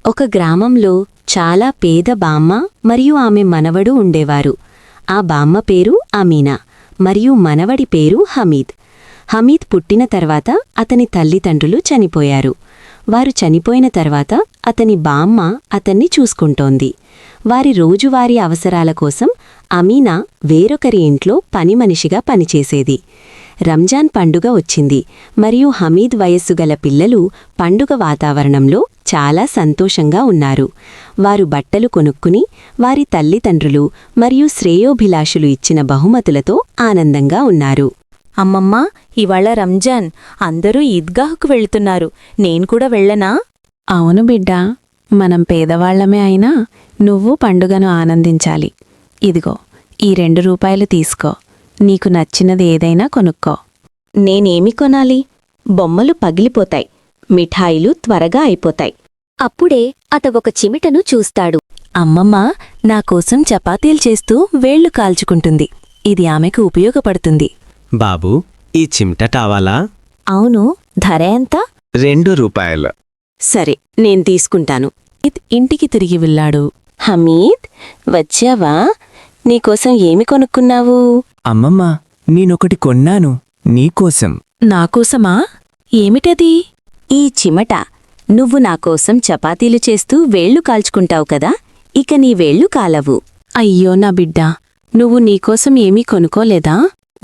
ఒక గ్రామంలో చాలా పేద బామ్మ మరియు ఆమె మనవడు ఉండేవారు. ఆ బామ్మ పేరు అమీనా మరియు మనవడి పేరు హమీద్. హమీద్ పుట్టిన తర్వాత అతని తల్లిదండ్రులు చనిపోయారు. వారు చనిపోయిన తర్వాత అతని బామ్మ అతన్ని చూసుకుంటోంది. వారి రోజువారీ అవసరాల కోసం అమీనా వేరొకరి ఇంట్లో పనిమనిషిగా పనిచేసేది. రంజాన్ పండుగ వచ్చింది మరియు హమీద్ వయస్సు గల పిల్లలు పండుగ వాతావరణంలో చాలా సంతోషంగా ఉన్నారు. వారు బట్టలు కొనుక్కుని వారి తల్లిదండ్రులు మరియు శ్రేయోభిలాషులు ఇచ్చిన బహుమతులతో ఆనందంగా ఉన్నారు. అమ్మమ్మా, ఇవాళ రంజాన్, అందరూ ఈద్గాహ్కు వెళ్తున్నారు. నేను కూడా వెళ్ళనా? అవును బిడ్డా, మనం పేదవాళ్లమే అయినా నువ్వు పండుగను ఆనందించాలి. ఇదిగో ఈ 2 రూపాయలు తీసుకో. నీకు నచ్చినది ఏదైనా కొనుక్కో. నేనేమి కొనాలి? బొమ్మలు పగిలిపోతాయి, మిఠాయిలు త్వరగా అయిపోతాయి. అప్పుడే అతవొక చిమిటను చూస్తాడు. అమ్మమ్మ నాకోసం చపాతీలు చేస్తూ వేళ్లు కాల్చుకుంటుంది. ఇది ఆమెకు ఉపయోగపడుతుంది. బాబూ, ఈ చిమ్ట టావాలా? అవును, ధర ఎంత? 2 రూపాయలు. సరే, నేను తీసుకుంటాను. ఇంటికి తిరిగి వెళ్ళాడు. హమీద్, వచ్చావా? నీకోసం ఏమి కొనుక్కున్నావు? అమ్మమ్మా, నేనొకటి కొన్నాను నీకోసం. నాకోసమా? ఏమిటది? ఈ చిమట. నువ్వు నాకోసం చపాతీలు చేస్తూ వేళ్లు కాల్చుకుంటావు కదా, ఇక నీ వేళ్లు కాలవు. అయ్యో నా బిడ్డా, నువ్వు నీకోసం ఏమీ కొనుక్కోలేదా?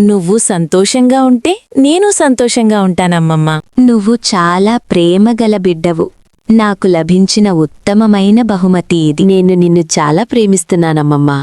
నువ్వు సంతోషంగా ఉంటే నేను సంతోషంగా ఉంటానమ్మమ్మా. నువ్వు చాలా ప్రేమగల బిడ్డవు. నాకు లభించిన ఉత్తమమైన బహుమతి ఇది. నేను నిన్ను చాలా ప్రేమిస్తున్నానమ్మమ్మా.